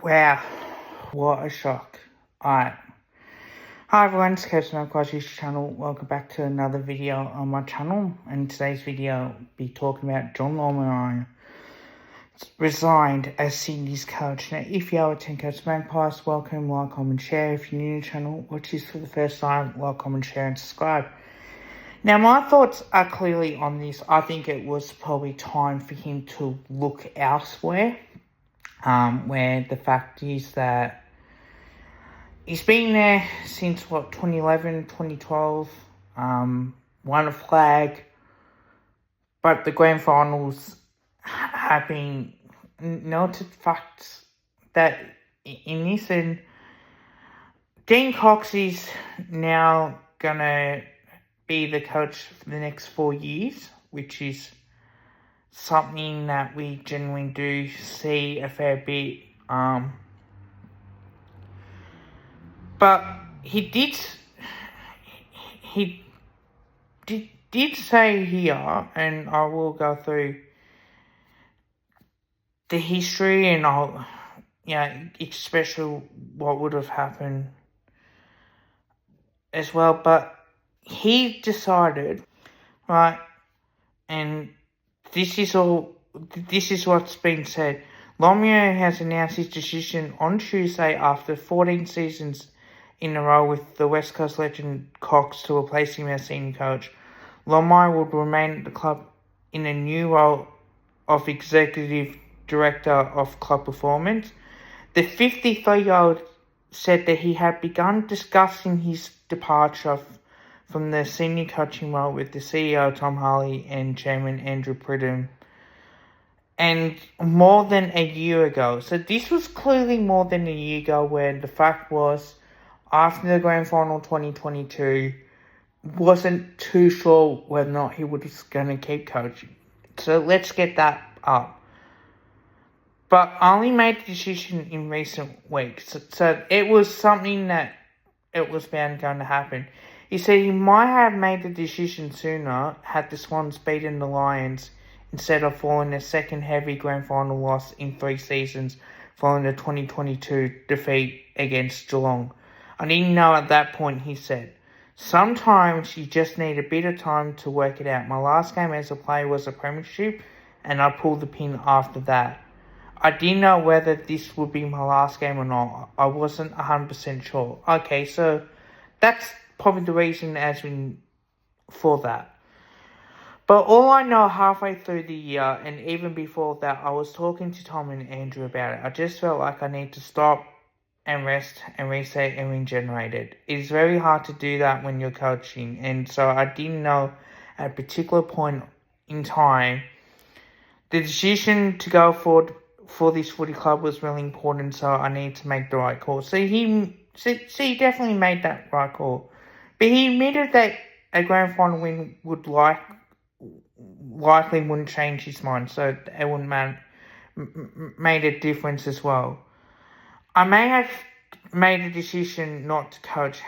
Wow, what a shock. Alright. Hi everyone, it's Coach Across YouTube channel. Welcome back to another video on my channel. And today's video will be talking about John Longmire resigned as Sydney's coach. Now, if you are a 10 Coach Magpies, welcome, like, comment, share. If you're new to the channel, watch this for the first time, like, comment, share, and subscribe. Now, my thoughts are clearly on this. I think it was probably time for him to look elsewhere. Where the fact is that he's been there since, 2011, 2012, won a flag, but the grand finals have been noted facts that in this, and Dean Cox is now going to be the coach for the next 4 years, which is something that we generally do see a fair bit. But he did say here, and I will go through the history and I'll, especially what would have happened as well. But he decided, right, and this is what's been said. Longmire has announced his decision on Tuesday after 14 seasons in a row with the West Coast legend Cox to replace him as senior coach. Longmire would remain at the club in a new role of executive director of club performance. The 53-year-old said that he had begun discussing his departure from the senior coaching role with the CEO Tom Harley and Chairman Andrew Pridham, and more than a year ago. So this was clearly more than a year ago, where the fact was, after the grand final 2022, wasn't too sure whether or not he was going to keep coaching. So let's get that up. But only made the decision in recent weeks. So it was something that it was bound going to happen. He said he might have made the decision sooner had the Swans beaten the Lions instead of following a second heavy grand final loss in 3 seasons following the 2022 defeat against Geelong. I didn't know at that point, he said. Sometimes you just need a bit of time to work it out. My last game as a player was a premiership, and I pulled the pin after that. I didn't know whether this would be my last game or not. I wasn't 100% sure. Okay, so that's probably the reason as in for that. But all I know, halfway through the year and even before that, I was talking to Tom and Andrew about it. I just felt like I need to stop and rest and reset and regenerate it. It's very hard to do that when you're coaching, and so I didn't know at a particular point in time the decision to go forward for this footy club was really important, so I needed to make the right call. So he definitely made that right call. But he admitted that a grand final win would likely wouldn't change his mind, so it wouldn't made a difference as well. I may have made a decision not to coach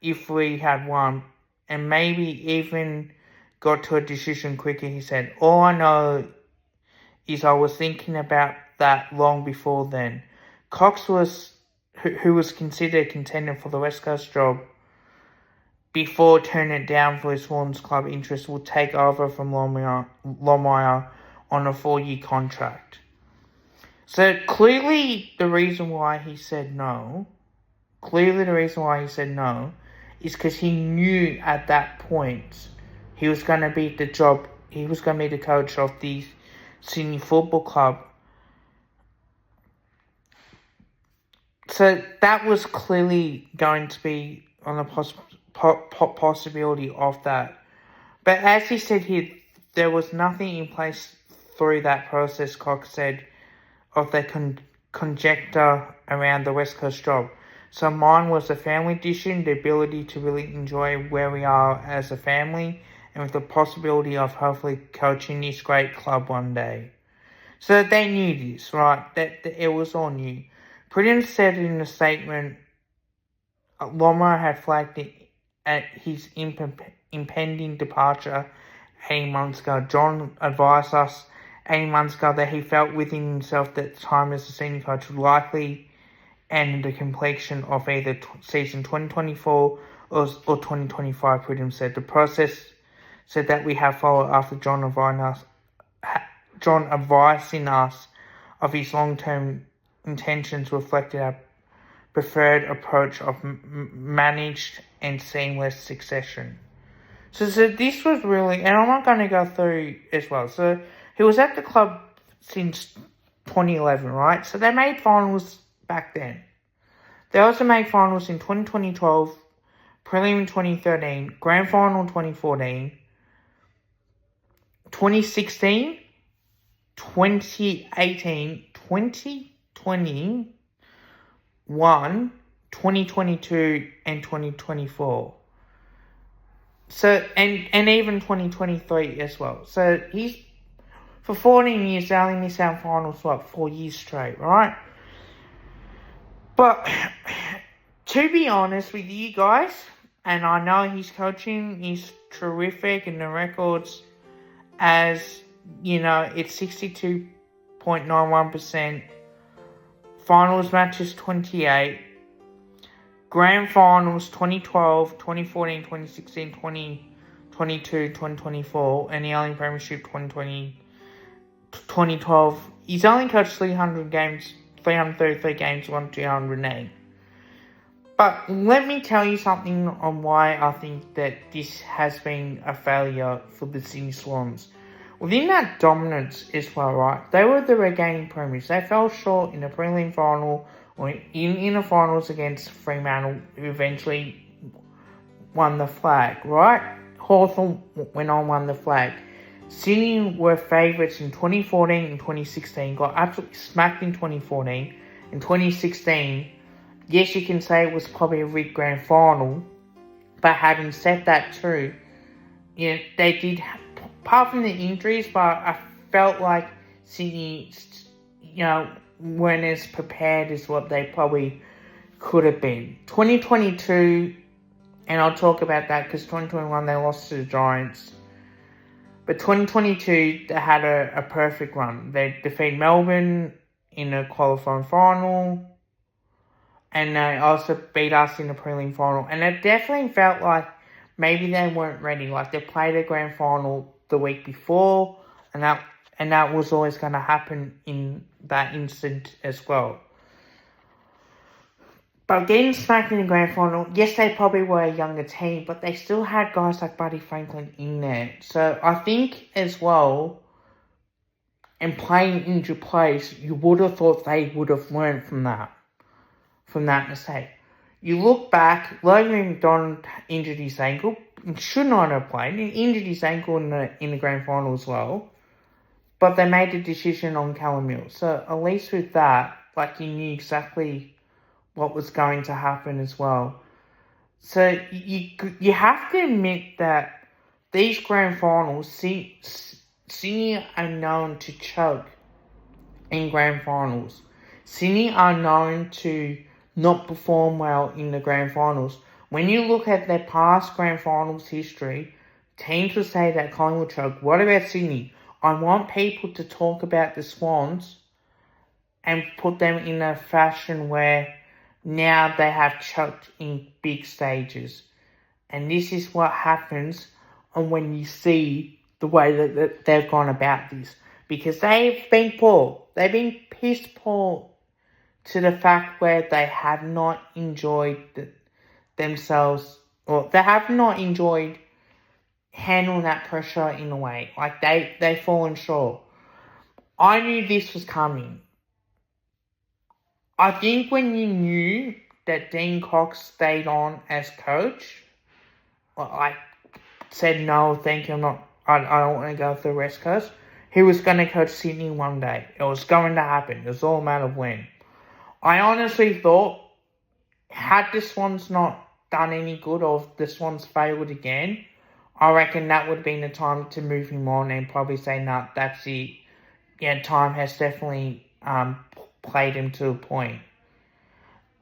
if we had won, and maybe even got to a decision quicker, he said. All I know is I was thinking about that long before then. Cox who was considered a contender for the West Coast job before turning it down for his Swans club interest, will take over from Longmire on a 4-year contract. So clearly the reason why he said no is because he knew at that point he was going to be the coach of the Sydney Football Club. So that was clearly going to be on the possibility of that. But as he said here, there was nothing in place through that process, Cox said, of the conjecture around the West Coast job. So mine was a family decision, the ability to really enjoy where we are as a family, and with the possibility of hopefully coaching this great club one day. So they knew this, right? That it was all new. Pridham said in a statement, Longmire had flagged it at his impending departure 18 months ago. John advised us 18 months ago that he felt within himself that time as a senior coach would likely and the completion of either season 2024 or 2025, Prudham said. The process said that we have followed after John advising us of his long-term intentions reflected our preferred approach of managed and seamless succession. So this was really, and I'm not going to go through as well. So he was at the club since 2011, right? So they made finals back then. They also made finals in 2012, prelim in 2013, grand final in 2014, 2016, 2018, 2021, 2022, and 2024. So, and even 2023 as well. So, he's, for 14 years, they only missed out finals, 4 years straight, right? But, to be honest with you guys, and I know his coaching is terrific, and the records, as, you know, it's 62.91%, finals matches 28, grand finals 2012, 2014, 2016, 2022, 2024, and the only premiership 2012. He's only coached 333 games, won 208. But let me tell you something on why I think that this has been a failure for the Sydney Swans. Within that dominance as well, right? They were the reigning premiers. They fell short in the prelim final or in the finals against Fremantle, who eventually won the flag, right? Hawthorn went on won the flag. Sydney were favourites in 2014 and 2016, got absolutely smacked in 2014. In 2016, yes, you can say it was probably a rigged grand final, but having said that too, you know, they did, apart from the injuries, but I felt like Sydney, you know, weren't as prepared as what they probably could have been. 2022, and I'll talk about that because 2021 they lost to the Giants. But 2022, they had a perfect run. They defeated Melbourne in a qualifying final, and they also beat us in the prelim final. And it definitely felt like maybe they weren't ready. Like they played a grand final the week before, and that was always going to happen in that instant as well. But getting smacked in the grand final, yes, they probably were a younger team, but they still had guys like Buddy Franklin in there. So I think as well, and playing injured players, you would have thought they would have learned from that mistake. You look back, Logan McDonald injured his ankle, should not have played, and injured his ankle in the grand final as well. But they made a decision on Callum Mills. So at least with that, like you knew exactly what was going to happen as well. So you have to admit that these grand finals, Sydney are known to choke in grand finals. Sydney are known to not perform well in the grand finals. When you look at their past grand finals history, teams will say that Collingwood choke. What about Sydney? I want people to talk about the Swans and put them in a fashion where now they have choked in big stages. And this is what happens when you see the way that they've gone about this. Because they've been poor. They've been pissed poor to the fact where they have not enjoyed themselves, or they have not enjoyed handling that pressure in a way. Like they've fallen short. I knew this was coming. I think when you knew that Dean Cox stayed on as coach, I said no, thank you, I don't want to go to the West Coast. He was going to coach Sydney one day. It was going to happen. It was all a matter of when. I honestly thought, had the Swans not done any good, or if the Swans failed again, I reckon that would have been the time to move him on and probably say, no, that's it. Yeah, time has definitely played him to a point.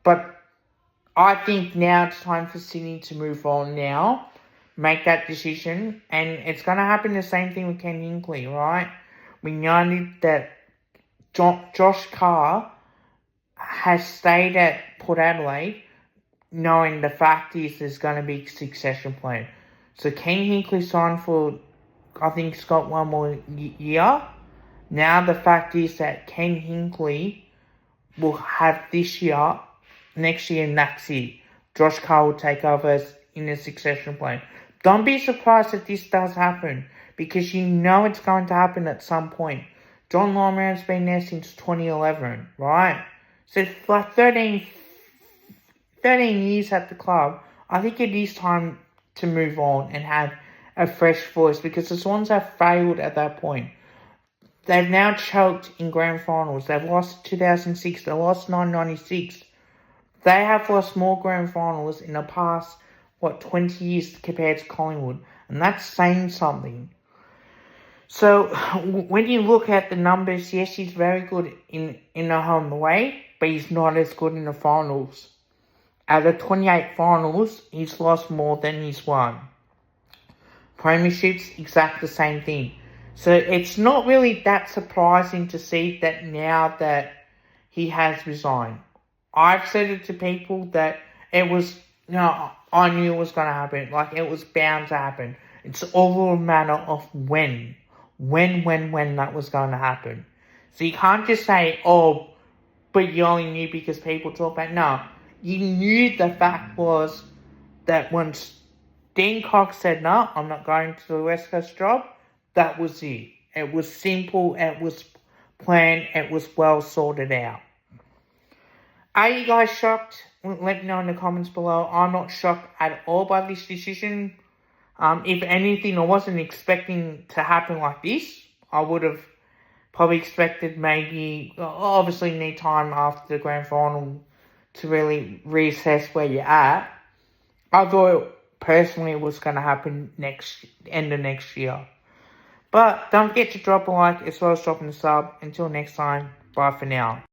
But I think now it's time for Sydney to move on now, make that decision, and it's going to happen the same thing with Ken Hinkley, right? We know that Josh Carr has stayed at Port Adelaide knowing the fact is there's going to be succession plan. So Ken Hinkley signed for, I think he's got one more year. Now the fact is that Ken Hinkley will have this year, next year, and that's it. Josh Carr will take over in the succession plan. Don't be surprised if this does happen, because you know it's going to happen at some point. John Longmuir's been there since 2011, right? So for like 13 years at the club, I think it is time to move on and have a fresh voice, because the Swans have failed at that point. They've now choked in grand finals. They've lost 2006. They lost 1996. They have lost more grand finals in the past, 20 years compared to Collingwood. And that's saying something. So, when you look at the numbers, yes, he's very good in the home away, but he's not as good in the finals. Out of 28 finals, he's lost more than he's won. Premierships, exactly the same thing. So it's not really that surprising to see that now that he has resigned. I've said it to people that it was, I knew it was going to happen. Like, it was bound to happen. It's all a matter of when that was going to happen. So you can't just say, oh, but you only knew because people talk about it. No, you knew the fact was that once Dean Cox said, no, I'm not going to the West Coast job, that was it. It was simple, it was planned, it was well sorted out. Are you guys shocked? Let me know in the comments below. I'm not shocked at all by this decision. If anything, I wasn't expecting to happen like this. I would have probably expected maybe, obviously need time after the grand final to really reassess where you're at. I thought personally it was going to happen end of next year. But don't forget to drop a like as well as dropping a sub. Until next time, bye for now.